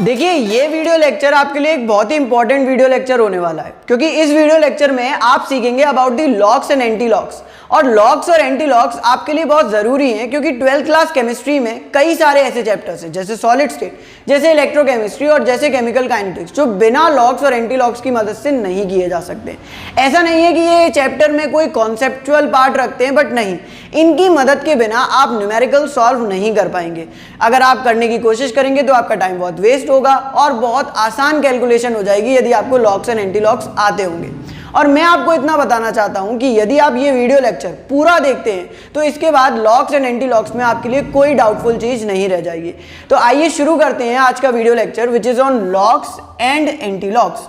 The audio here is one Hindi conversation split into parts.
देखिए ये वीडियो लेक्चर आपके लिए एक बहुत ही इंपॉर्टेंट वीडियो लेक्चर होने वाला है, क्योंकि इस वीडियो लेक्चर में आप सीखेंगे about the logs and anti logs. और लॉग्स और एंटी लॉग्स आपके लिए बहुत जरूरी हैं, क्योंकि 12th क्लास केमिस्ट्री में कई सारे ऐसे चैप्टर्स हैं जैसे सॉलिड स्टेट, जैसे इलेक्ट्रोकेमिस्ट्री और जैसे केमिकल काइनेटिक्स, जो बिना लॉग्स और एंटी लॉग्स की मदद से नहीं किए जा सकते। ऐसा नहीं है कि ये चैप्टर में कोई कॉन्सेप्चुअल पार्ट रखते हैं, बट नहीं, इनकी मदद के बिना आप न्यूमेरिकल सॉल्व नहीं कर पाएंगे। अगर आप करने की कोशिश करेंगे तो आपका टाइम बहुत वेस्ट होगा और बहुत आसान कैलकुलेशन हो जाएगी यदि आपको लॉग्स एंड एंटी लॉग्स आते होंगे। और मैं आपको इतना बताना चाहता हूं कि यदि आप ये वीडियो लेक्चर पूरा देखते हैं तो इसके बाद लॉग्स एंड एंटी लॉग्स में आपके लिए कोई डाउटफुल चीज नहीं रह जाएगी। तो आइए शुरू करते हैं आज का video lecture, which is on logs and anti logs.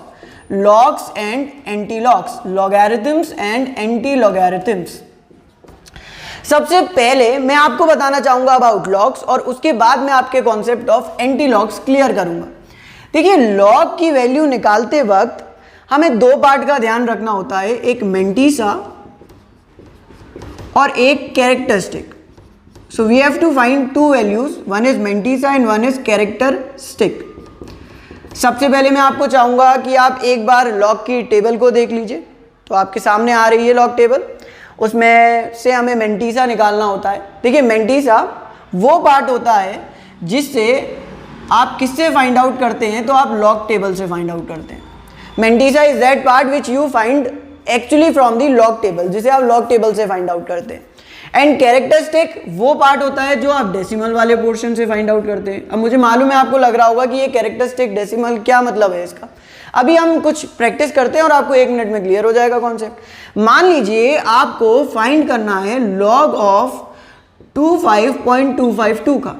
Logs and anti logs, logarithms and anti logarithms. सबसे पहले मैं आपको बताना चाहूंगा अबाउट लॉग्स और उसके बाद मैं आपके concept of anti logs clear करूंगा। देखिए, लॉग की वैल्यू निकालते वक्त हमें दो पार्ट का ध्यान रखना होता है, एक मेंटिसा और एक characteristic. So we have to find two values, one is mantissa and one is characteristic. सबसे पहले मैं आपको चाहूंगा कि आप एक बार लॉग की टेबल को देख लीजिए। तो आपके सामने आ रही है लॉग टेबल, उसमें से हमें मेंटिसा निकालना होता है। देखिए, मेंटिसा वो पार्ट होता है जिससे आप किससे फाइंड आउट करते हैं, तो आप लॉग टेबल से फाइंड आउट करते हैं। Mantissa is that part which you find actually from the log table, जिसे आप लॉग टेबल से फाइंड आउट करते हैं। एंड कैरेक्टरिस्टिक वो पार्ट होता है जो आप डेसिमल वाले पोर्शन से फाइंड आउट करते हैं। अब मुझे मालूम है आपको लग रहा होगा कि ये कैरेक्टरिस्टिक डेसिमल क्या मतलब है इसका। अभी हम कुछ प्रैक्टिस करते हैं और आपको 1 मिनट में क्लियर हो जाएगा कॉन्सेप्ट। मान लीजिए आपको फाइंड करना है लॉग ऑफ 25.252 का।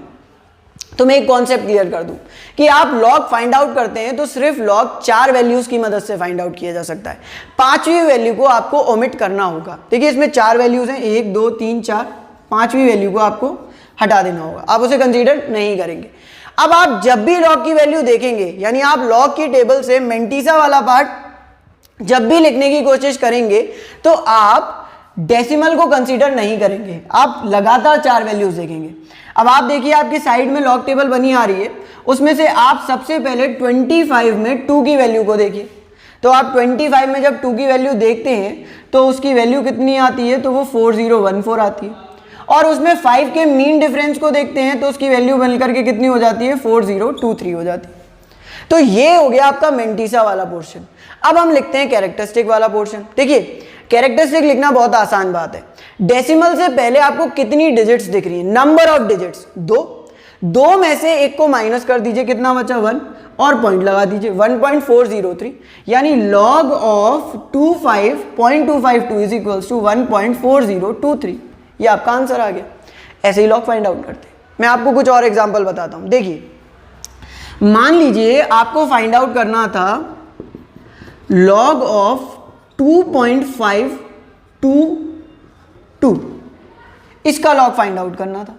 तो मैं एक कॉन्सेप्ट क्लियर कर दूं कि आप लॉग फाइंड आउट करते हैं तो सिर्फ लॉग 4 वैल्यूज की मदद से फाइंड आउट किया जा सकता है। 5वीं वैल्यू को आपको ओमिट करना होगा। देखिए, इसमें 4 वैल्यूज हैं, 1 2 3 4। 5वीं वैल्यू को आपको हटा देना होगा, आप उसे कंसीडर नहीं करेंगे। अब आप जब भी लॉग की वैल्यू देखेंगे, यानी आप लॉग की टेबल से मेंटिसा वाला पार्ट जब भी लिखने की कोशिश करेंगे, तो आप डेसिमल को कंसीडर नहीं करेंगे, आप लगातार 4 वैल्यूज देखेंगे। अब आप देखिए, आपकी साइड में लॉग टेबल बनी आ रही है, उसमें से आप सबसे पहले 25 में 2 की वैल्यू को देखिए। तो आप 25 में जब 2 की वैल्यू देखते हैं तो उसकी वैल्यू कितनी आती है, तो वो 4014 आती है। और उसमें 5 के मीन डिफरेंस को देखते हैं तो उसकी वैल्यू बनकर के कितनी हो जाती है, 4023 हो जाती है। तो ये हो गया आपका मेंटिसा वाला पोर्शन। अब हम लिखते हैं कैरेक्टरिस्टिक वाला पोर्शन। देखिए, कैरेक्टरिस्टिक लिखना बहुत आसान बात है। डेसिमल से पहले आपको कितनी डिजिट्स दिख रही है, नंबर ऑफ डिजिट्स 2 में से एक को माइनस कर दीजिए, कितना बचा 1, और पॉइंट लगा दीजिए 1.403, यानी log of 25.252 is equals to 1.4023। ये आपका आंसर आ गया। ऐसे ही लॉग फाइंड आउट करते हैं। मैं आपको कुछ और एग्जांपल बताता हूं। देखिए, मान लीजिए आपको फाइंड आउट करना था लॉग ऑफ 2.522, इसका लॉग फाइंड आउट करना था।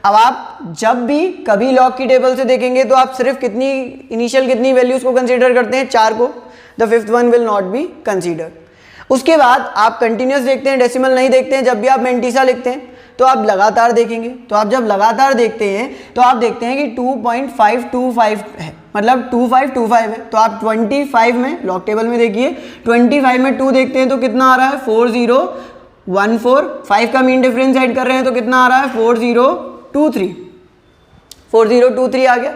अब आप जब भी कभी लॉग की टेबल से देखेंगे तो आप सिर्फ इनिशियल कितनी वैल्यूज को कंसीडर करते हैं, 4 को। The 5th one will not be consider. उसके बाद आप कंटिन्यूस देखते हैं, डेसिमल नहीं देखते हैं। जब भी आप मेंटिसा लिखते हैं तो आप लगातार देखेंगे। तो आप जब लगातार देखते हैं तो आप देखते हैं कि 2.525 है, मतलब 2525 है। तो आप 25 में लॉग टेबल में देखिए, 25 में 2 देखते हैं तो कितना आ रहा है, 4014। 5 का मीन डिफरेंस ऐड कर रहे हैं तो कितना आ रहा है, 4023 आ गया।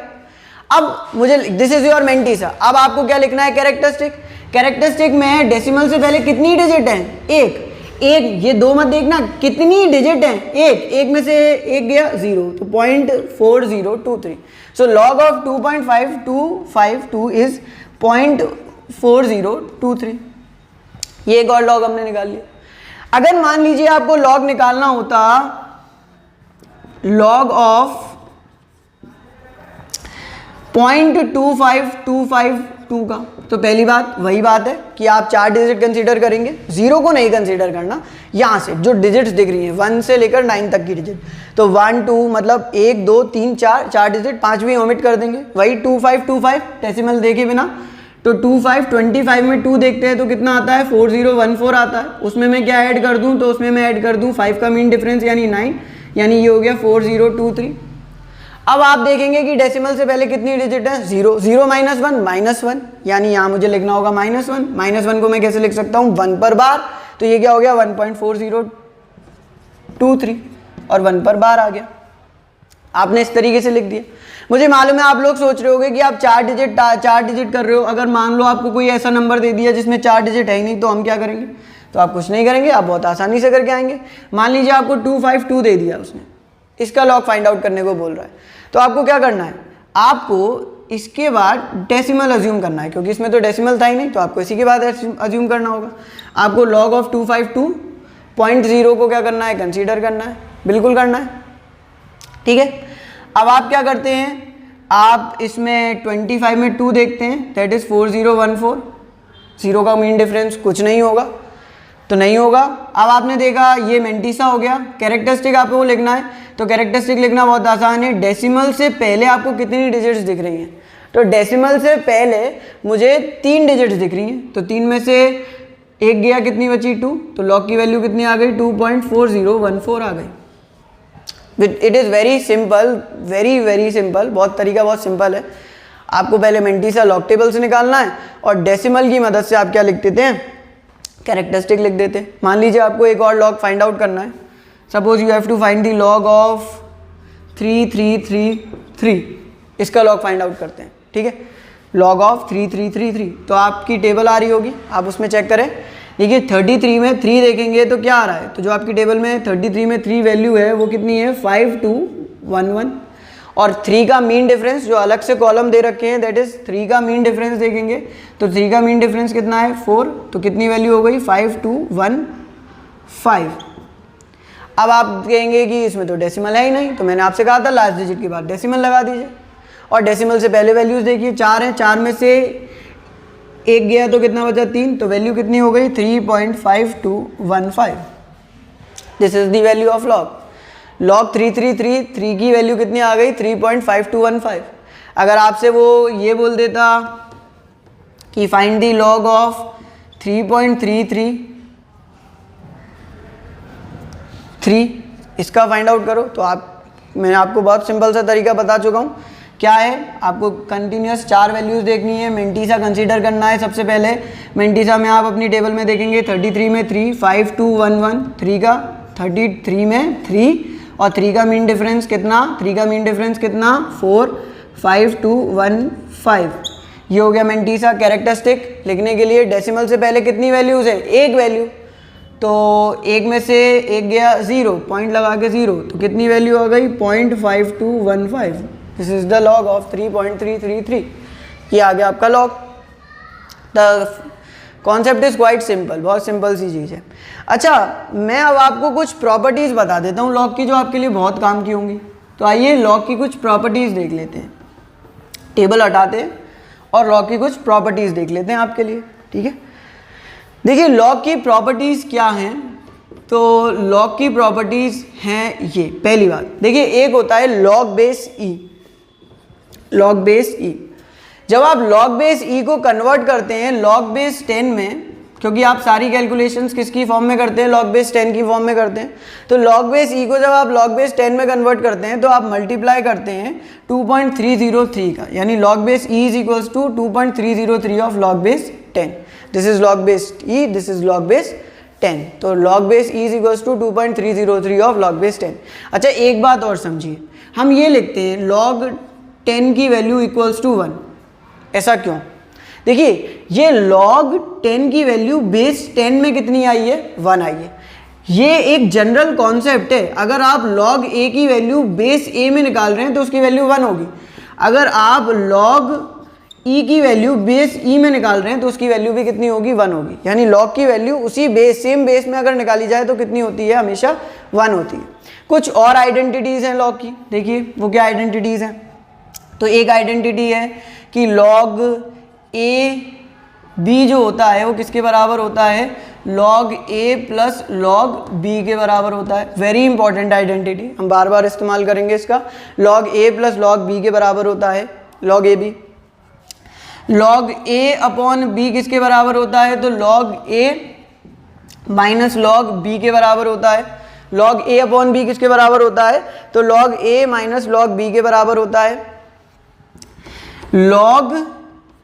अब मुझे, दिस इज योर मेंटिसा। अब आपको क्या लिखना है, कैरेक्टरिस्टिक। कैरेक्टरिस्टिक में डेसिमल से पहले कितनी डिजिट है, 1। ये 2 मत देखना, कितनी डिजिट है, 1 में से 1 गया 0, तो 0.4023। So log of 2.5252 is 0.4023। ये एक और लॉग हमने निकाल लिया। अगर मान लीजिए आपको लॉग निकालना होता लॉग ऑफ 0.25252 का, तो पहली बात वही बात है कि आप 4 डिजिट कंसीडर करेंगे, 0 को नहीं कंसीडर करना। यहां से जो डिजिट्स दिख रही हैं 1 से लेकर 9 तक की डिजिट, तो 1 2 मतलब 1 2 3 4 डिजिट, 5वीं ओमिट कर देंगे। वही 2525 डेसिमल देखे बिना। तो 25 में 2 देखते हैं तो कितना आता है, 4014 आता है। उसमें मैं क्या ऐड कर दूं, तो उसमें मैं ऐड कर दूं 5 का मीन डिफरेंस यानी 9, यानी ये हो गया 4023। अब आप देखेंगे कि डेसिमल से पहले कितनी डिजिट है, 0, 0 माइनस 1 -1, यानी यहाँ मुझे लिखना होगा -1, -1 को मैं कैसे लिख सकता हूँ 1 पर बार, तो ये क्या हो गया 1.4023 और 1 पर बार आ गया। आपने इस तरीके से लिख दिया। मुझे मालूम है आप लोग सोच रहे होंगे कि आप 4 डिजिट कर रहे हो, अगर मान लो आपको कोई ऐसा नंबर दे दिया जिसमें 4 डिजिट है ही नहीं, तो हम क्या करेंगे, तो आप कुछ नहीं करेंगे, आप बहुत आसानी से करके आएंगे। मान लीजिए आपको 252 दे दिया उसने, इसका लॉग फाइंड आउट करने को बोल रहा है, तो आपको क्या करना है, आपको इसके बाद डेसिमल अज्यूम करना है, क्योंकि इसमें तो डेसिमल था ही नहीं, तो आपको इसी के बाद अज्यूम करना होगा। आपको log ऑफ 252.0 को क्या करना है, कंसीडर करना है, बिल्कुल करना है, ठीक है। अब आप क्या करते हैं, आप इसमें 25 में 2 देखते हैं, दैट इज 4014, 0 का मीन डिफरेंस कुछ नहीं होगा, तो नहीं होगा। अब आपने देखा ये मेंटिसा हो गया, कैरेक्टरिस्टिक आपको लिखना है, तो कैरेक्टरिस्टिक लिखना बहुत आसान है। डेसिमल से पहले आपको कितनी डिजिट्स दिख रही हैं, तो डेसिमल से पहले मुझे 3 डिजिट्स दिख रही हैं, तो 3 में से 1 गया, कितनी बची 2, तो लॉग की वैल्यू कितनी आ गई 2.4014 आ गई। It is very simple, very simple, बहुत तरीका बहुत सिंपल है। आपको पहले मेंटिसा लॉग टेबल से निकालना है और डेसिमल की मदद से आप क्या लिख देते हैं, कैरेक्टरिस्टिक लिख देते हैं। मान लीजिए आपको एक और लॉग फाइंड आउट करना है, suppose you have to find the log of 3333, इसका लॉग फाइंड आउट करते हैं, ठीक है, लॉग ऑफ 3333, तो आपकी टेबल आ रही होगी, आप उसमें चेक करें। देखिए 33 में 3 देखेंगे तो क्या आ रहा है, तो जो आपकी टेबल में 33 में 3 वैल्यू है वो कितनी है 5211, और 3 का मीन डिफरेंस जो अलग से कॉलम दे रखे हैं, दैट इज 3 का मीन डिफरेंस देखेंगे, तो 3 का मीन डिफरेंस कितना है 4, तो कितनी वैल्यू हो गई 5215। अब आप कहेंगे कि इसमें तो डेसिमल है ही नहीं, तो मैंने आपसे कहा था लास्ट डिजिट के बाद डेसिमल लगा दीजिए, और डेसिमल से पहले वैल्यूज देखिए 4 हैं, 4 में से 1 गया तो कितना बचा 3, तो वैल्यू कितनी हो गई 3.5215। This is the value of log 3333 की वैल्यू कितनी आ गई 3.5215। अगर आपसे वो ये बोल देता कि फाइंड द लॉग ऑफ 3.333, इसका फाइंड आउट करो, तो मैंने आपको बहुत सिंपल सा तरीका बता चुका हूँ। क्या है, आपको कंटिन्यूस 4 वैल्यूज देखनी है, मेंटिसा कंसीडर करना है। सबसे पहले मेंटिसा में आप अपनी टेबल में देखेंगे 33 में 3, 5211, 3 का 33 में 3 और 3 का मीन डिफरेंस कितना, 3 का मीन डिफरेंस कितना 45215। ये हो गया मेंटिसा। कैरेक्टरिस्टिक लिखने के लिए डेसिमल से पहले कितनी वैल्यूज है, 1 वैल्यू, तो 1 में से 1 गया 0, पॉइंट लगा के 0, तो कितनी वैल्यू आ गई 0.5215। This is the log of 3.333। ये आ गया आपका log. The concept is quite simple, बहुत सिंपल सी चीज़ है। अच्छा, मैं अब आपको कुछ प्रॉपर्टीज़ बता देता हूँ लॉग की, जो आपके लिए बहुत काम की होंगी। तो आइए लॉग की कुछ प्रॉपर्टीज़ देख लेते हैं, टेबल हटाते हैं और लॉग की कुछ प्रॉपर्टीज़ देख लेते हैं आपके लिए, ठीक है। देखिए लॉग की प्रॉपर्टीज़ क्या हैं, तो लॉग की प्रॉपर्टीज़ हैं ये। पहली बात देखिए, एक होता है लॉग बेस ई, लॉग बेस ई। जब आप लॉग बेस ई को कन्वर्ट करते हैं लॉग बेस 10 में, क्योंकि आप सारी कैलकुलेशंस किसकी फॉर्म में करते हैं, लॉग बेस 10 की फॉर्म में करते हैं, तो लॉग बेस ई को जब आप लॉग बेस 10 में कन्वर्ट करते हैं तो आप मल्टीप्लाई करते हैं 2.303 का, यानी log base e is equals to 2.303 of log base 10। This is log base e, this is log base 10, तो log base e is equals to 2.303 of log base 10। अच्छा, एक बात और समझिए, हम ये लिखते हैं log 10 की वैल्यू इक्वल्स टू 1, ऐसा क्यों? देखिए ये log 10 की वैल्यू बेस 10 में कितनी आई है, 1 आई है। ये एक जनरल कॉन्सेप्ट है, अगर आप log a की वैल्यू बेस a में निकाल रहे हैं तो उसकी वैल्यू 1 होगी, अगर आप log e की वैल्यू बेस e में निकाल रहे हैं तो उसकी वैल्यू भी कितनी होगी, 1 होगी। यानी log की वैल्यू उसी बेस, सेम बेस में अगर निकाली जाए तो कितनी होती है, हमेशा 1 होती है। कुछ और आइडेंटिटीज़ हैं log की, देखिए वो क्या आइडेंटिटीज़ हैं। तो एक आइडेंटिटी है कि log a b जो होता है वो किसके बराबर होता है, log a plus log b के बराबर होता है। वेरी इंपॉर्टेंट आइडेंटिटी, हम बार बार इस्तेमाल करेंगे इसका। log a plus log b के बराबर होता है log a b। log a upon b किसके बराबर होता है, तो log a minus log b के बराबर होता है। लॉग ए अपॉन बी किसके बराबर होता है, तो log A minus log B के बराबर होता है। Log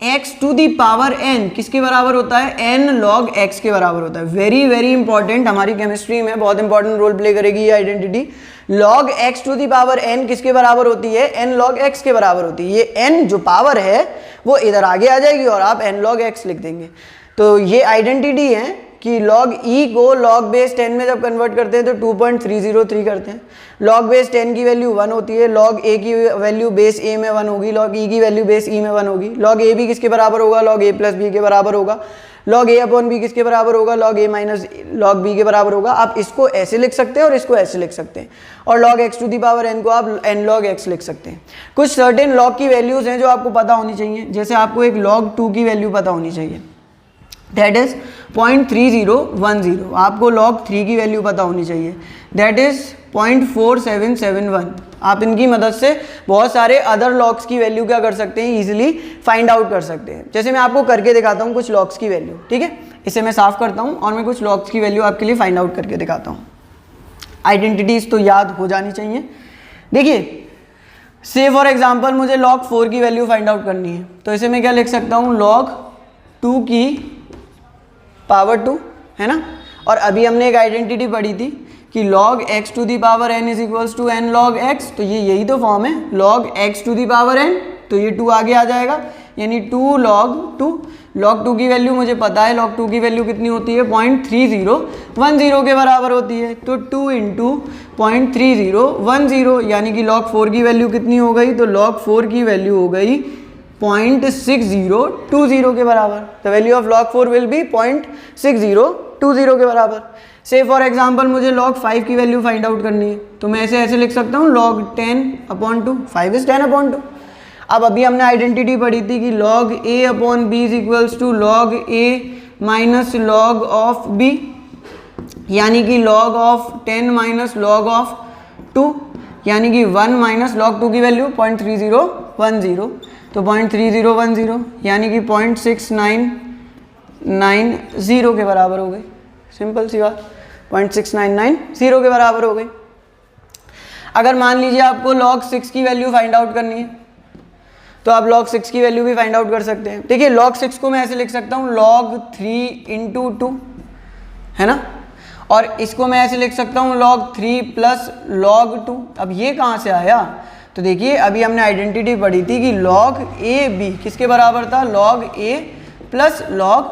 x to the power n किसके बराबर होता है, n log x के बराबर होता है। वेरी वेरी इंपॉर्टेंट, हमारी केमिस्ट्री में बहुत इंपॉर्टेंट रोल प्ले करेगी ये identity. log x to the power n किसके बराबर होती है, n log x के बराबर होती है। ये n जो पावर है वो इधर आगे आ जाएगी और आप n log x लिख देंगे। तो ये आइडेंटिटी है कि log e को log बेस 10 में जब कन्वर्ट करते हैं तो 2.303 करते हैं। log बेस 10 की वैल्यू 1 होती है, log a की वैल्यू बेस a में 1 होगी, log e की वैल्यू बेस e में 1 होगी। log a भी किसके बराबर होगा, log a प्लस b के बराबर होगा। log a अपॉन b किसके बराबर होगा, log a minus log b के बराबर होगा। आप इसको ऐसे लिख सकते हैं और इसको ऐसे लिख सकते हैं, और log x to the power n को आप n log x लिख सकते हैं। कुछ सर्टेन log की वैल्यूज हैं जो आपको पता होनी चाहिए, जैसे आपको एक log 2 की वैल्यू पता होनी चाहिए, दैट इज 0.3010। आपको log 3 की वैल्यू पता होनी चाहिए, दैट इज 0.4771। आप इनकी मदद से बहुत सारे अदर लॉग्स की वैल्यू क्या कर सकते हैं, इजीली फाइंड आउट कर सकते हैं। जैसे मैं आपको करके दिखाता हूँ कुछ लॉग्स की वैल्यू, ठीक है। इसे मैं साफ करता हूँ और मैं कुछ लॉग्स की वैल्यू आपके लिए फाइंड आउट करके दिखाता हूँ। आइडेंटिटीज तो याद हो जानी चाहिए। देखिए, से फॉर एग्जाम्पल मुझे log 4 की वैल्यू फाइंड आउट करनी है, तो इसे मैं क्या लिख सकता हूँ, log 2 की पावर 2, है ना। और अभी हमने एक आइडेंटिटी पढ़ी थी कि log x to the power n is equals to n log x, तो ये यही तो फॉर्म है, log x to the power n, तो ये 2 आगे आ जाएगा, यानी 2 log 2। log 2 की वैल्यू मुझे पता है, log 2 की वैल्यू कितनी होती है, 0.3010 के बराबर होती है। तो 2 इंटू 0.3010, यानी कि log 4 की वैल्यू कितनी हो गई, तो log 4 की वैल्यू हो गई 0.6020 के बराबर। The value of log 4 will be 0.6020 के बराबर। से फॉर एग्जाम्पल मुझे log 5 की वैल्यू फाइंड आउट करनी है, तो मैं ऐसे लिख सकता हूँ, log 10/2, 5 इज 10/2। अब अभी हमने आइडेंटिटी पढ़ी थी कि log a upon b is equals to log a minus log of b, यानी कि log of 10 minus log of 2, यानी कि 1 माइनस log 2 की वैल्यू 0.3010, तो 0.3010 यानी कि 0.6990 के बराबर हो गई। सिंपल सी बात, 0.6990 के बराबर हो गई। अगर मान लीजिए आपको log 6 की वैल्यू फाइंड आउट करनी है, तो आप log 6 की वैल्यू भी फाइंड आउट कर सकते हैं। देखिए, log 6 को मैं ऐसे लिख सकता हूँ, log 3 इंटू 2, है ना, और इसको मैं ऐसे लिख सकता हूँ, log 3 प्लस log 2। अब ये कहाँ से आया, तो देखिए अभी हमने आइडेंटिटी पढ़ी थी कि log a b किसके बराबर था, log a plus log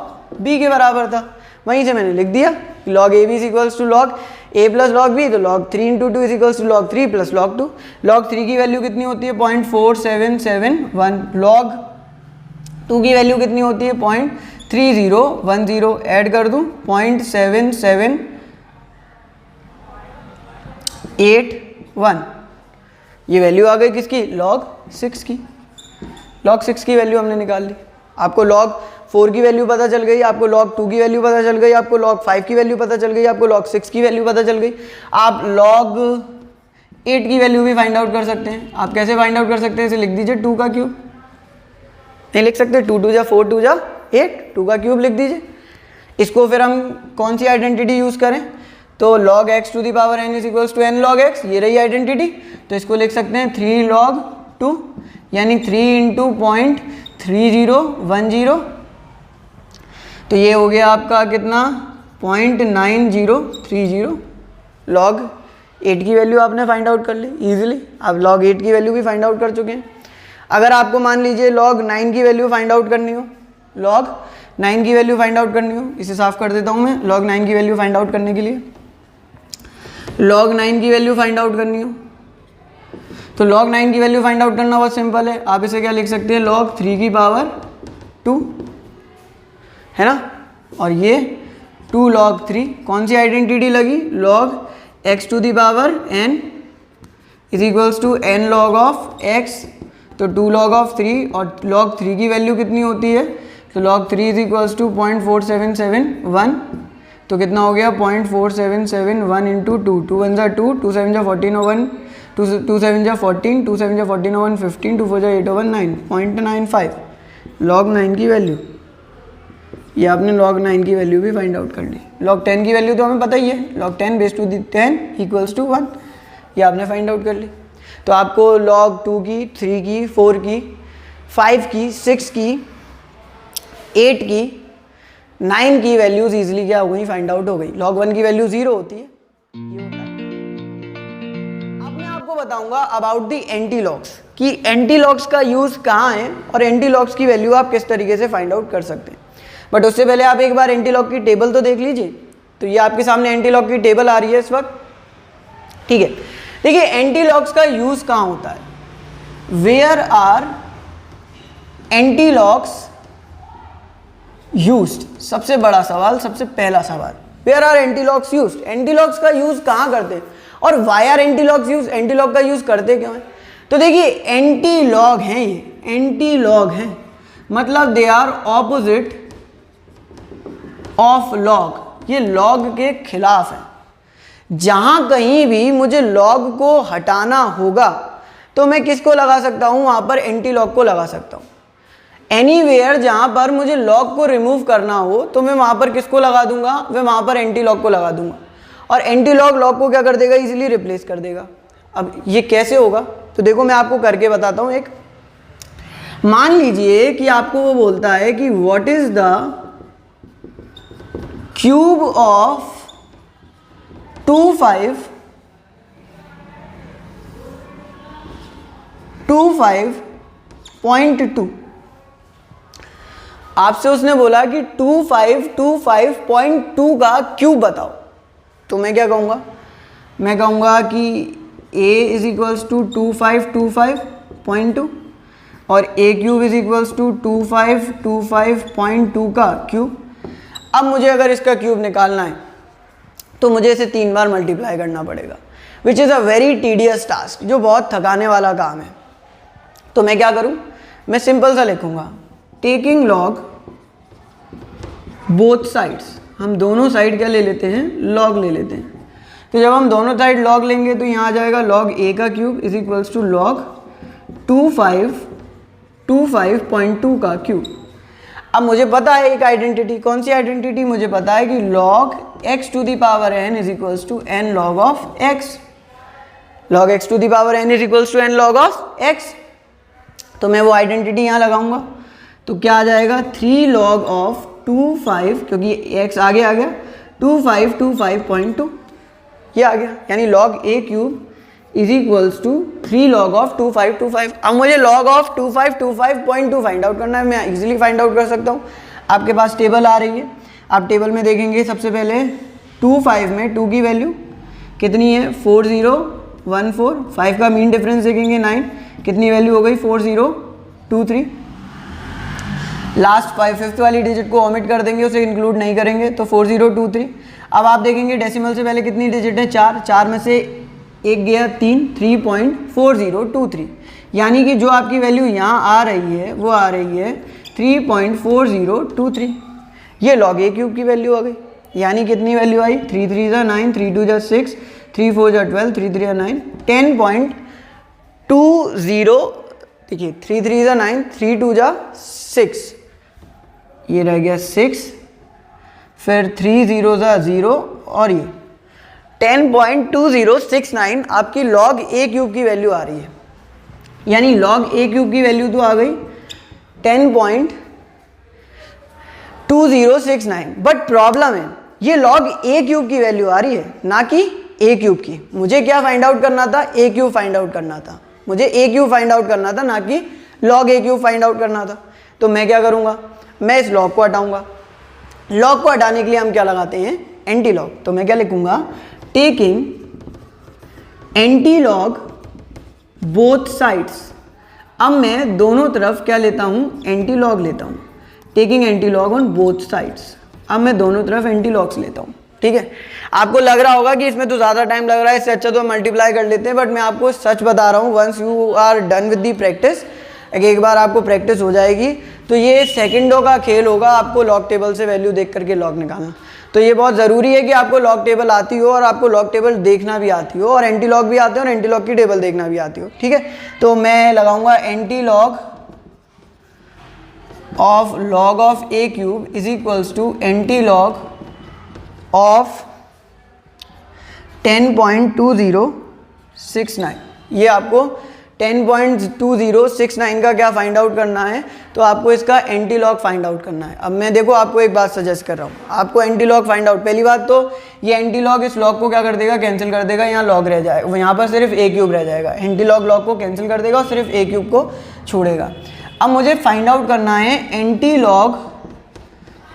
b के बराबर था। वहीं से मैंने लिख दिया कि log a b is equals to log a plus log b, तो log 3 into 2 is equals to log 3 plus log 2। log 3 की वैल्यू कितनी होती है, 0.4771। log 2 की वैल्यू कितनी होती है, 0.3010। ऐड कर दूँ 0.7781, ये वैल्यू आ गई किसकी, log 6 की। log 6 की वैल्यू हमने निकाल ली। आपको log 4 की वैल्यू पता चल गई, आपको log 2 की वैल्यू पता चल गई, आपको log 5 की वैल्यू पता चल गई, आपको log 6 की वैल्यू पता चल गई। आप log 8 की वैल्यू भी फाइंड आउट कर सकते हैं। आप कैसे फाइंड आउट कर सकते हैं, इसे लिख दीजिए 2 का क्यूब। नहीं लिख सकते, 2 2 जा 4, 2 जा 8, 2 का क्यूब लिख दीजिए। इसको फिर हम कौन सी आइडेंटिटी यूज़ करें, तो log x to the power n is equals to n log x, ये रही आइडेंटिटी। तो इसको लिख सकते हैं 3 log 2, यानी 3 इंटू 0.3010, तो ये हो गया आपका कितना, 0.9030। log 8 की वैल्यू आपने फाइंड आउट कर ली इजीली। आप log 8 की वैल्यू भी फाइंड आउट कर चुके हैं। अगर आपको मान लीजिए log 9 की वैल्यू फाइंड आउट करनी हो, log 9 की वैल्यू फाइंड आउट करनी हो, इसे साफ कर देता हूँ मैं। log 9 की वैल्यू फाइंड आउट करने के लिए, log 9 की वैल्यू फाइंड आउट करनी हो, तो log 9 की वैल्यू फाइंड आउट करना बहुत सिंपल है। आप इसे क्या लिख सकते हैं, log 3 की पावर 2, है ना, और ये 2 log 3। कौन सी आइडेंटिटी लगी, log x to the power n is equals to n log of x, तो 2 log ऑफ 3, और log 3 की वैल्यू कितनी होती है, तो log 3 इज इक्वल्स टू 0.4771, तो कितना हो गया 0.4771 इंटू 2, 2 1 जा 2, 2 7 जा 14 और 1, 2 7 जा 14, 2 7 जा 14 और 1 15, 2 4 जा 8 और 1 9, 0.95 log 9 की वैल्यू ये आपने log 9 की वैल्यू भी फाइंड आउट कर ली। log 10 की वैल्यू तो हमें पता ही है, log 10 base to 10 equals to 1, ये आपने फाइंड आउट कर ली। तो आपको log 2 की, 3 की, 4 की, 5 की, 6 की, 8 की, 9 की वैल्यूज इजीली क्या हो गई, फाइंड आउट हो गई। log 1 की वैल्यू 0 होती है, ये होता है। अब मैं आपको बताऊंगा अबाउट द एंटी लॉग्स कि एंटी लॉग्स का यूज कहाँ है और एंटी लॉग्स की वैल्यू आप किस तरीके से फाइंड आउट कर सकते हैं। बट उससे पहले आप एक बार एंटी लॉग की टेबल तो देख लीजिए। तो ये आपके सामने एंटी लॉग की टेबल आ रही है इस वक्त, ठीक है। देखिए एंटी लॉग्स का यूज कहाँ होता है, where are anti logs used. सबसे बड़ा सवाल, सबसे पहला सवाल, where are anti logs used. Anti logs का यूज कहाँ करते हैं और why are anti logs use, anti log का यूज करते क्यों है। तो देखिए एंटी लॉग हैं, ये एंटी लॉग हैं मतलब they are opposite of log, ये लॉग के खिलाफ है। जहां कहीं भी मुझे लॉग को हटाना होगा तो मैं किसको लगा सकता हूं, वहां पर एंटी लॉग को लगा सकता हूं। एनीवेयर जहां पर मुझे लॉग को रिमूव करना हो तो मैं वहां पर किसको लगा दूंगा, मैं वहां पर एंटी लॉग को लगा दूंगा और एंटी लॉग लॉग को क्या कर देगा, इजीली रिप्लेस कर देगा। अब ये कैसे होगा, तो देखो मैं आपको करके बताता हूं। एक मान लीजिए कि आपको वो बोलता है कि what is the cube of 25.2। आपसे उसने बोला कि 2525.2 का क्यूब बताओ। तो मैं क्या कहूँगा, मैं कहूँगा कि a इज इक्वल्स टू 2525.2 और a cube is equals to 2525.2 का क्यूब। अब मुझे अगर इसका क्यूब निकालना है तो मुझे इसे 3 बार मल्टीप्लाई करना पड़ेगा, which is a very tedious task, जो बहुत थकाने वाला काम है। तो मैं क्या करूँ, मैं सिंपल सा लिखूँगा टेकिंग लॉग बोथ साइड्स। हम दोनों साइड क्या ले लेते हैं, लॉग ले लेते हैं। तो जब हम दोनों साइड लॉग लेंगे तो यहाँ आ जाएगा लॉग a का cube is equals to log 2525.2 का क्यूब। अब मुझे पता है एक आइडेंटिटी, कौन सी आइडेंटिटी, मुझे पता है कि log x to the power n is equals to n log of x। log x to the power n is equals to n log of x। तो मैं वो आइडेंटिटी यहाँ लगाऊंगा तो क्या आ जाएगा 3 log ऑफ 25, क्योंकि x आगे आ गया 2525.2 ये आ गया, यानी log a cube is equals to 3 log of 2525। अब मुझे log ऑफ 2525.2 फाइंड आउट करना है, मैं इजीली फाइंड आउट कर सकता हूँ। आपके पास टेबल आ रही है, आप टेबल में देखेंगे सबसे पहले 25 में 2 की वैल्यू कितनी है 4014, 5 का मीन डिफरेंस देखेंगे 9, कितनी वैल्यू हो गई 4023। लास्ट 5th वाली डिजिट को ओमिट कर देंगे, उसे इंक्लूड नहीं करेंगे तो 4023। अब आप देखेंगे डेसिमल से पहले कितनी डिजिट है 4, 4 में से एक गया 3, 3.4023, यानी कि जो आपकी वैल्यू यहाँ आ रही है वो आ रही है 3.4023। ये log a क्यूब की वैल्यू आ गई, यानी कितनी वैल्यू आई 3 3 जा 9, 3 2 जा 6, 3 4 जा 12, 3 3 जा 9, 10.20। देखिए 3 3 जा 9, 3 2 जा 6, ये रह गया 6, फिर 3 0 जा 0 और ये 10.2069 आपकी log a क्यूब की वैल्यू आ रही है। यानी log a क्यूब की वैल्यू तो आ गई 10.2069, बट प्रॉब्लम है ये log a क्यूब की वैल्यू आ रही है ना कि a क्यूब की। मुझे क्या फाइंड आउट करना था, a क्यूब फाइंड आउट करना था, मुझे a क्यूब फाइंड आउट करना था ना कि log a cube find out करना था। तो मैं क्या करूँगा, मैं इस log को हटाऊँगा। log को हटाने के लिए हम क्या लगाते हैं, एंटी लॉग। तो मैं क्या लिखूँगा, taking anti log both sides. अब मैं दोनों तरफ क्या लेता हूँ, एंटी लॉग लेता हूँ। Taking anti log on both sides. अब मैं दोनों तरफ एंटी लॉग्स लेता हूँ, ठीक है। आपको लग रहा होगा कि इसमें तो ज़्यादा टाइम लग रहा है, इससे अच्छा तो मल्टीप्लाई कर लेते हैं, बट मैं आपको सच बता रहा हूँ, once you are done with the practice, एक बार आपको प्रैक्टिस हो जाएगी तो ये सेकंडों का खेल होगा आपको लॉग टेबल से वैल्यू देख करके लॉग निकालना। तो ये बहुत ज़रूरी है कि आपको लॉग टेबल आती हो और आपको लॉग टेबल देखना भी आती हो और एंटी लॉग भी आते हो और एंटी लॉग की टेबल देखना भी आती हो, ठीक है। तो मैं लगाऊंगा anti log of log of A cube is equals to anti log of 10.2069। ये आपको 10.2069 का क्या फाइंड आउट करना है, तो आपको इसका एंटी लॉग फाइंड आउट करना है। अब मैं देखो आपको एक बात सजेस्ट कर रहा हूँ, आपको एंटी लॉग फाइंड आउट, पहली बात तो ये एंटी लॉग इस लॉग को क्या कर देगा, कैंसिल कर देगा, यहाँ लॉग रह जाएगा, यहाँ पर सिर्फ ए क्यूब रह जाएगा। एंटी लॉग लॉग को कैंसिल कर देगा और सिर्फ ए क्यूब को छोड़ेगा। अब मुझे फाइंड आउट करना है एंटी लॉग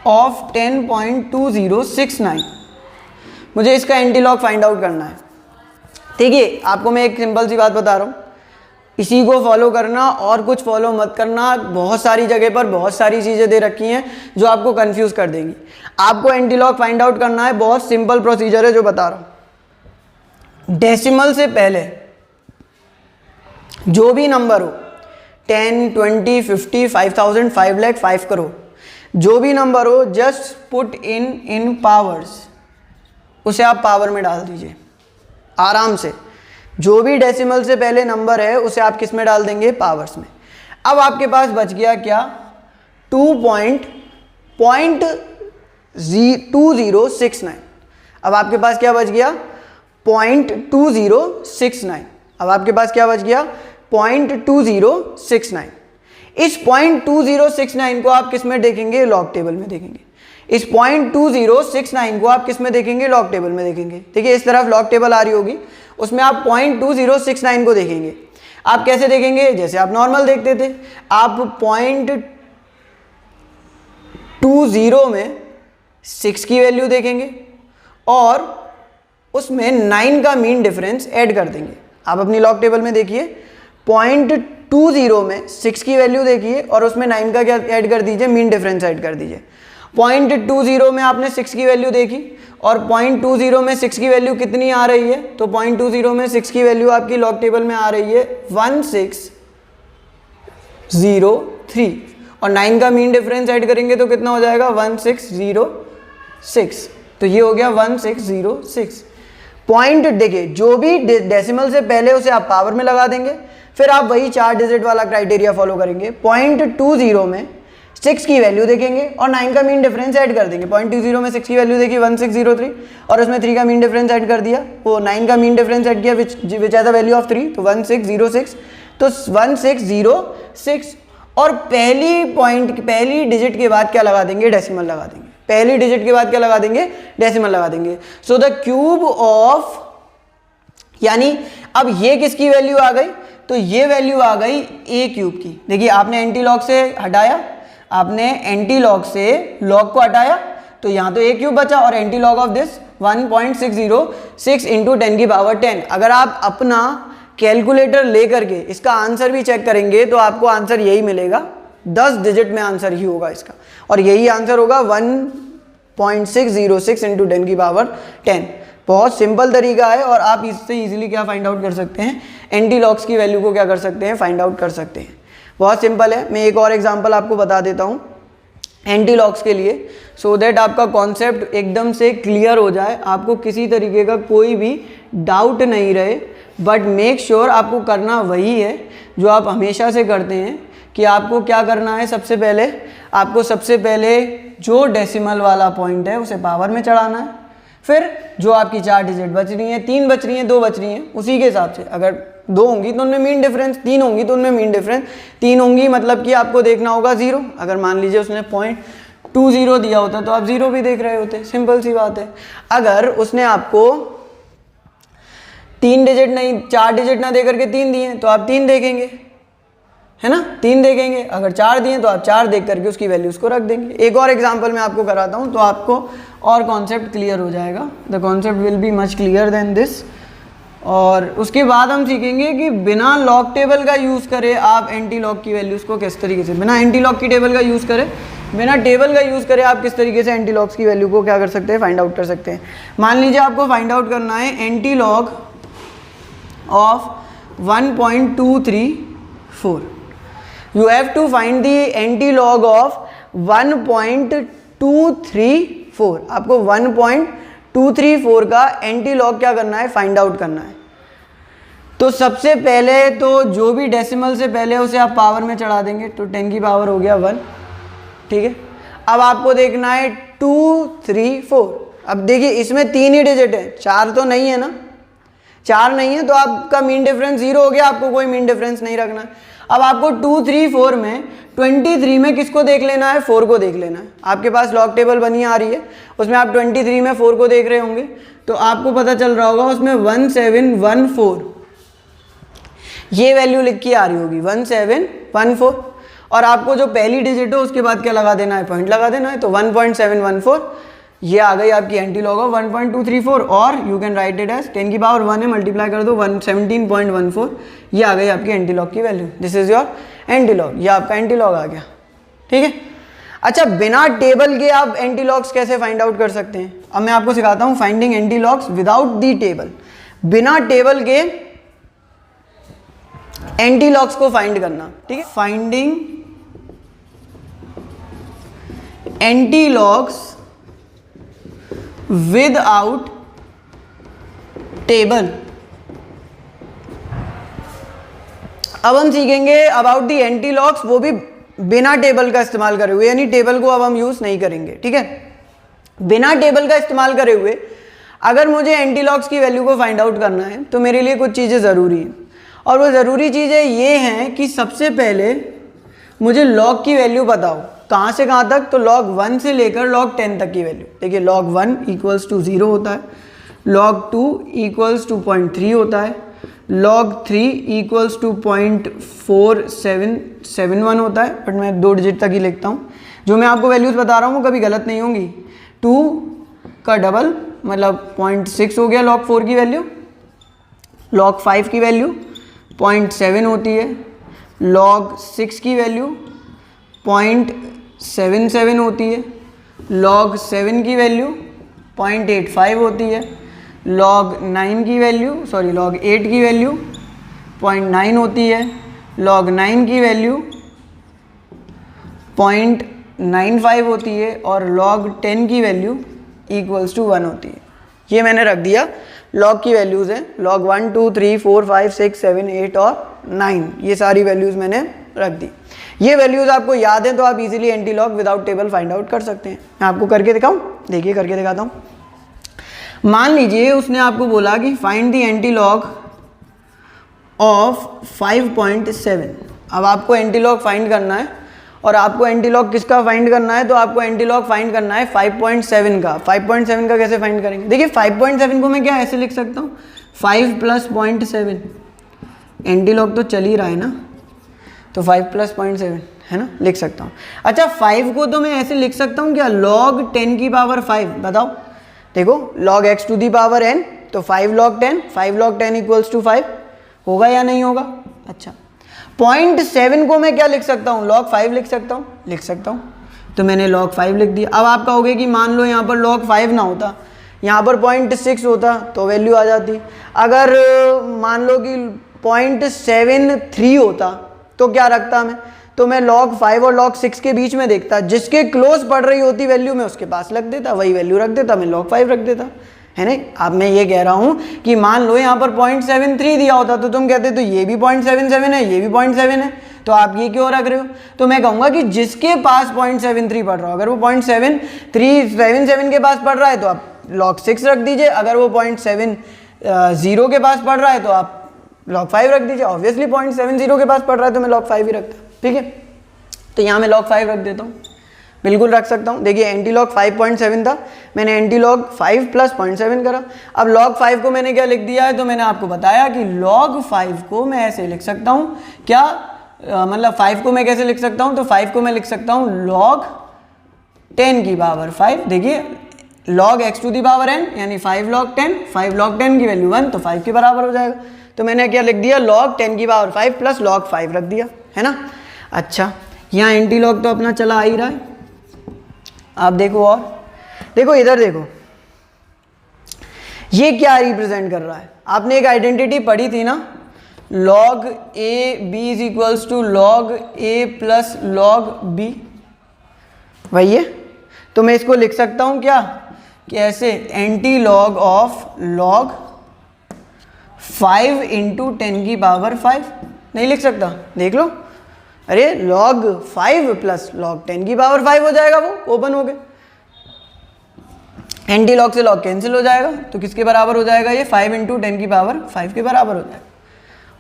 ऑफ 10.2069, मुझे इसका एंटी लॉग फाइंड आउट करना है। ठीक है, आपको मैं एक सिंपल सी बात बता रहा हूँ, इसी को फॉलो करना और कुछ फॉलो मत करना। बहुत सारी जगह पर बहुत सारी चीज़ें दे रखी हैं जो आपको कंफ्यूज कर देंगी। आपको एंटी लॉग फाइंड आउट करना है, बहुत सिंपल प्रोसीजर है जो बता रहा हूँ। डेसिमल से पहले जो भी नंबर हो, 10, 20, 50, 5000, 5 लाख, 5 करोड़, जो भी नंबर हो, जस्ट पुट इन पावर्स, उसे आप पावर में डाल दीजिए आराम से। जो भी डेसिमल से पहले नंबर है उसे आप किस में डाल देंगे, पावर्स में। अब आपके पास बच गया क्या, 2.2069। अब आपके पास क्या बच गया, 0.2069। अब आपके पास क्या बच गया, 0.2069। इस 0.2069 को आप किस में देखेंगे, लॉग टेबल में देखेंगे। इस 0.2069 को आप किस में देखेंगे, लॉग टेबल में देखेंगे। देखिए इस तरफ लॉग टेबल आ रही होगी, उसमें आप 0.2069 को देखेंगे। आप कैसे देखेंगे, जैसे आप नॉर्मल देखते थे, आप 0.20 में 6 की वैल्यू देखेंगे और उसमें 9 का मीन डिफरेंस ऐड कर देंगे। आप अपनी लॉग टेबल में देखिए, 0.20 में 6 की वैल्यू देखिए और उसमें 9 का क्या ऐड कर दीजिए, मीन डिफरेंस ऐड कर दीजिए। 0.20 में आपने 6 की वैल्यू देखी और 0.20 में 6 की वैल्यू कितनी आ रही है, तो 0.20 में 6 की वैल्यू आपकी लॉग टेबल में आ रही है 1603 और 9 का मीन डिफरेंस ऐड करेंगे तो कितना हो जाएगा, 1606। तो ये हो गया 1606 पॉइंट। देखिए जो भी डेसिमल से पहले उसे आप पावर में लगा देंगे, फिर आप वही 4 डिजिट वाला क्राइटेरिया फॉलो करेंगे। 0.20 में 6 की वैल्यू देखेंगे और 9 का मीन डिफरेंस ऐड कर देंगे। 0.20 में 6 की वैल्यू देखी 1603 और उसमें 3 का मीन डिफरेंस ऐड कर दिया, वो 9 का मीन डिफरेंस ऐड किया विच एज द वैल्यू ऑफ 3, तो 1606। तो 1606 और पहली डिजिट के बाद क्या लगा देंगे, डेसिमल लगा देंगे। पहली डिजिट के बाद क्या लगा देंगे, डेसिमल लगा देंगे। सो द क्यूब ऑफ, यानी अब ये किसकी वैल्यू आ गई, तो ये वैल्यू आ गई ए क्यूब की। देखिए आपने एंटी लॉग से हटाया, आपने एंटी लॉग से लॉग को हटाया तो यहाँ तो ए क्यूब बचा और anti log of this 1.606 into 10 की पावर 10। अगर आप अपना कैलकुलेटर लेकर के इसका आंसर भी चेक करेंगे तो आपको आंसर यही मिलेगा, 10 डिजिट में आंसर ही होगा इसका, और यही आंसर होगा 1.606 इंटू 10 की पावर 10। बहुत सिंपल तरीका है और आप इससे इजीली क्या फाइंड आउट कर सकते हैं, एंटी लॉग्स की वैल्यू को क्या कर सकते हैं, फाइंड आउट कर सकते हैं। बहुत सिंपल है। मैं एक और एग्जांपल आपको बता देता हूँ एंटी लॉग्स के लिए, सो दैट आपका कॉन्सेप्ट एकदम से क्लियर हो जाए, आपको किसी तरीके का कोई भी डाउट नहीं रहे। बट मेक श्योर आपको करना वही है जो आप हमेशा से करते हैं, कि आपको क्या करना है, सबसे पहले जो डेसिमल वाला पॉइंट है उसे पावर में चढ़ाना है। फिर जो आपकी 4 डिजिट बच रही हैं, 3 बच रही हैं, 2 बच रही हैं, उसी के हिसाब से अगर 2 होंगी तो उनमें मीन डिफरेंस, 3 होंगी तो उनमें मीन डिफरेंस 3 होंगी, मतलब कि आपको देखना होगा 0। अगर मान लीजिए उसने 0.20 दिया होता तो आप 0 भी देख रहे होते, सिंपल सी बात है। अगर उसने आपको 3 डिजिट नहीं, 4 डिजिट ना दे करके 3 दिए तो आप 3 देखेंगे, है ना, 3 देखेंगे। अगर 4 दिए तो आप 4 देख करके उसकी वैल्यूज को रख देंगे। एक और एग्जांपल मैं आपको कराता हूँ तो आपको और कॉन्सेप्ट क्लियर हो जाएगा। The concept will be much clear than this. और उसके बाद हम सीखेंगे कि बिना लॉग टेबल का यूज़ करें आप एंटी लॉग की वैल्यूज़ को किस तरीके से, बिना एंटी लॉग की टेबल का यूज़ करें, बिना टेबल का यूज़ करें आप किस तरीके से एंटी लॉग्स की वैल्यू को क्या कर सकते हैं, फाइंड आउट कर सकते हैं। मान लीजिए आपको फाइंड आउट करना है anti log of 1.234। You have to find the anti-log of 1.234। आपको 1.234 का एंटी-लॉग क्या करना है, फाइंड आउट करना है। तो सबसे पहले तो जो भी डेसिमल से पहले उसे आप पावर में चढ़ा देंगे, तो 10 की पावर हो गया 1, ठीक है। अब आपको देखना है 2 3 4। अब देखिए इसमें 3 ही डिजिट है, 4 तो नहीं है ना, 4 नहीं है तो आपका मीन डिफरेंस 0 हो गया, आपको कोई मीन डिफरेंस नहीं रखना है। अब आपको 2 3 4 में 23 में किसको देख लेना है, 4 को देख लेना है। आपके पास लॉग टेबल बनी आ रही है, उसमें आप 23 में 4 को देख रहे होंगे, तो आपको पता चल रहा होगा उसमें 1714 ये वैल्यू लिख के आ रही होगी 1714। और आपको जो पहली डिजिट है उसके बाद क्या लगा देना है, पॉइंट लगा देना है। तो 1714 ये आ गई आपकी एंटी लॉग ऑफ 1.234 और you can write it as 10 की पावर 1 है, मल्टीप्लाई कर दो 17.14, ये आ गई आपकी एंटी लॉग की value. This is your anti log, ये आपका एंटी लॉग आ गया, ठीक है। अच्छा, बिना टेबल के आप एंटी लॉग्स कैसे फाइंड आउट कर सकते हैं? अब मैं आपको सिखाता हूं finding anti logs without the table. बिना टेबल के एंटी लॉग्स को फाइंड करना, ठीक है। Finding anti logs without table. अब हम सीखेंगे अबाउट दी एंटी लॉग्स, वो भी बिना टेबल का इस्तेमाल करे हुए, यानी टेबल को अब हम यूज नहीं करेंगे, ठीक है। बिना टेबल का इस्तेमाल करे हुए अगर मुझे एंटी लॉग्स की वैल्यू को फाइंड आउट करना है तो मेरे लिए कुछ चीज़ें ज़रूरी हैं, और वो ज़रूरी चीज़ें ये हैं कि सबसे पहले मुझे लॉग की वैल्यू बताओ, कहाँ से कहाँ तक, तो log 1 से लेकर log 10 तक की वैल्यू। देखिए log 1 इक्वल्स टू 0 होता है, log 2 इक्वल्स टू 0.3 होता है, log 3 इक्वल्स टू 0.4771 होता है, बट मैं 2 डिजिट तक ही लिखता हूँ। जो मैं आपको वैल्यूज़ बता रहा हूँ वो कभी गलत नहीं होंगी। 2 का डबल मतलब 0.6 हो गया log 4 की वैल्यू, log 5 की वैल्यू 0.7 होती है, log 6 की वैल्यू 0.77 होती है, log 7 की वैल्यू 0.85 होती है, log 9 की वैल्यू log 8 की वैल्यू 0.9 होती है, log 9 की वैल्यू 0.95 होती है और log 10 की वैल्यू इक्वल्स टू 1 होती है। ये मैंने रख दिया log की वैल्यूज़ हैं, log 1 2 3 4 5 6 7 8 और 9, ये सारी वैल्यूज़ मैंने रख दी। ये वैल्यूज़ आपको याद है तो आप easily anti log without table find out कर सकते हैं। मैं आपको करके दिखाऊं, देखिए करके दिखाता हूँ। मान लीजिए उसने आपको बोला कि find the anti log of 5.7। अब आपको एंटी लॉग फाइंड करना है, और आपको एंटी लॉग किसका फाइंड करना है, तो आपको एंटी लॉग फाइंड करना है 5.7 का। 5.7 का कैसे फाइंड करेंगे? देखिए 5.7 को मैं क्या ऐसे लिख सकता हूँ, 5 + 0.7, एंटी लॉग तो चल ही रहा है ना, तो 5 + 0.7 है ना, लिख सकता हूँ। अच्छा 5 को तो मैं ऐसे लिख सकता हूँ क्या, log 10 की पावर 5। बताओ, देखो log x to the power n, तो 5 log 10, 5 log 10 इक्वल्स टू 5 होगा या नहीं होगा? अच्छा 0.7 को मैं क्या लिख सकता हूँ, log 5 लिख सकता हूँ, लिख सकता हूँ, तो मैंने log 5 लिख दिया। अब आप कहोगे कि मान लो यहाँ पर log 5 ना होता, यहाँ पर 0.6 होता तो वैल्यू आ जाती। अगर मान लो कि 0.73 होता तो क्या रखता मैं, तो मैं log 5 और log 6 के बीच में देखता, जिसके क्लोज पड़ रही होती वैल्यू मैं उसके पास रख देता, वही वैल्यू रख देता, मैं log 5 रख देता, है नहीं। अब मैं ये कह रहा हूँ कि मान लो यहाँ पर 0.73 दिया होता तो तुम कहते तो ये भी 0.77 है, ये भी 0.7 है, तो आप ये क्यों रख रहे हो? तो मैं कहूँगा कि जिसके पास 0.73 पड़ रहा हो, अगर वो 0.7377 के पास पड़ रहा है तो आप log 6 रख दीजिए, अगर वो 0.70 के पास पड़ रहा है तो आप log 5 रख दीजिए। ऑब्वियसली 0.70 के पास पड़ रहा है तो मैं log 5 ही रखता, ठीक है। तो यहाँ मैं log 5 रख देता हूँ, बिल्कुल रख सकता हूँ। देखिए एंटी लॉग 5.7 था, मैंने एंटी लॉग 5 + 0.7 करा। अब log 5 को मैंने क्या लिख दिया है, तो मैंने आपको बताया कि log 5 को मैं ऐसे लिख सकता हूँ क्या, मतलब 5 को मैं कैसे लिख सकता हूँ, तो 5 को मैं लिख सकता हूँ log 10 की पावर 5। देखिए log x to the power n यानी 5 log 10, 5 log 10 की वैल्यू 1, तो 5 के बराबर हो जाएगा। तो मैंने क्या लिख दिया, log 10 की पावर 5 + log 5 रख दिया, है ना। अच्छा यहाँ एंटी लॉग तो अपना चला आ ही रहा है। आप देखो, और देखो इधर देखो, ये क्या रिप्रेजेंट कर रहा है, आपने एक आइडेंटिटी पढ़ी थी ना, log a b is equals to log a + log b, वही है। तो मैं इसको लिख सकता हूं क्या, कैसे, एंटी लॉग ऑफ log 5 × 10 की पावर 5, नहीं लिख सकता, देख लो। अरे log 5 प्लस log 10 की पावर 5 हो जाएगा, वो ओपन हो गए। एंटी लॉग से लॉग कैंसिल हो जाएगा, तो किसके बराबर हो जाएगा ये? 5 इंटू 10 की पावर 5 के बराबर हो जाएगा।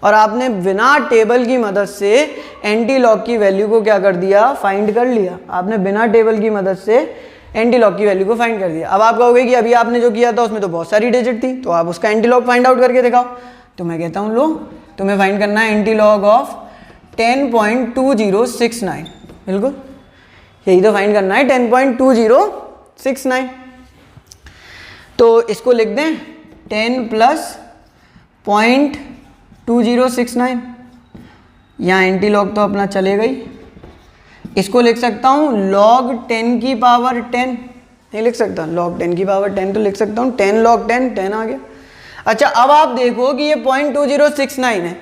और आपने बिना टेबल की मदद से एंटी लॉग की वैल्यू को क्या कर दिया? फाइंड कर लिया। आपने बिना टेबल की मदद से एंटी लॉग की वैल्यू को फाइंड कर दिया। अब आप कहोगे कि अभी आपने जो किया था उसमें तो बहुत सारी डिजिट थी, तो आप उसका एंटी लॉग फाइंड आउट करके दिखाओ। तो मैं कहता हूँ लो, तुम्हें फाइंड करना है एंटी लॉग ऑफ 10.2069। बिल्कुल यही तो फाइंड करना है, 10.2069। तो इसको लिख दें 10 प्लस 0.2069, यहाँ एंटी लॉग तो अपना चलेगा ही। इसको लिख सकता हूँ log 10 की पावर 10, नहीं लिख सकता? log 10 की पावर 10 तो लिख सकता हूँ 10 log 10, 10 आ गया। अच्छा अब आप देखो कि ये 0.2069 है,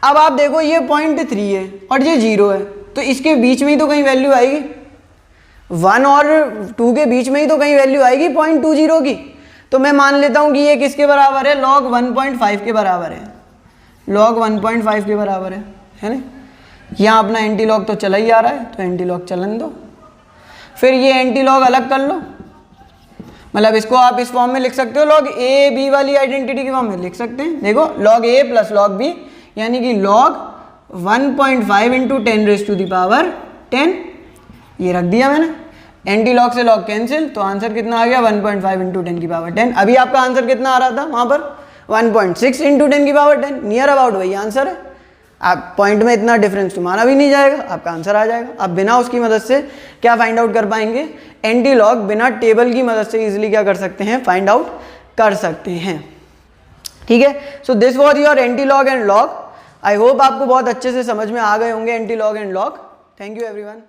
अब आप देखो ये 0.3 है और ये 0 है, तो इसके बीच में ही तो कहीं वैल्यू आएगी, 1 और 2 के बीच में ही तो कहीं वैल्यू आएगी 0.20 की। तो मैं मान लेता हूँ कि ये किसके बराबर है? log 1.5 के बराबर है, log 1.5 के बराबर है ना। यहाँ अपना एंटी लॉग तो चला ही आ रहा है, तो एंटी लॉग चलन दो। फिर ये एंटी लॉग अलग कर लो, मतलब इसको आप इस फॉर्म में लिख सकते हो, log a b वाली आइडेंटिटी की फॉर्म में लिख सकते हैं। देखो log a plus log b यानी कि log 1.5 इंटू 10⁻10, ये रख दिया मैंने। एंटी लॉग से लॉग कैंसिल, तो आंसर कितना आ गया? 1.5 इंटू 10 की पावर 10। अभी आपका आंसर कितना आ रहा था वहाँ पर? 1.6 इंटू 10 की पावर 10, नियर अबाउट वही आंसर है। आप पॉइंट में इतना डिफरेंस तो माना भी नहीं जाएगा, आपका आंसर आ जाएगा। आप बिना उसकी मदद से क्या फाइंड आउट कर पाएंगे? एंटी लॉग बिना टेबल की मदद से इजीली क्या कर सकते हैं? फाइंड आउट कर सकते हैं। ठीक है, so this was your anti log and log. I hope आपको बहुत अच्छे से समझ में आ गए होंगे anti log and log. Thank you everyone.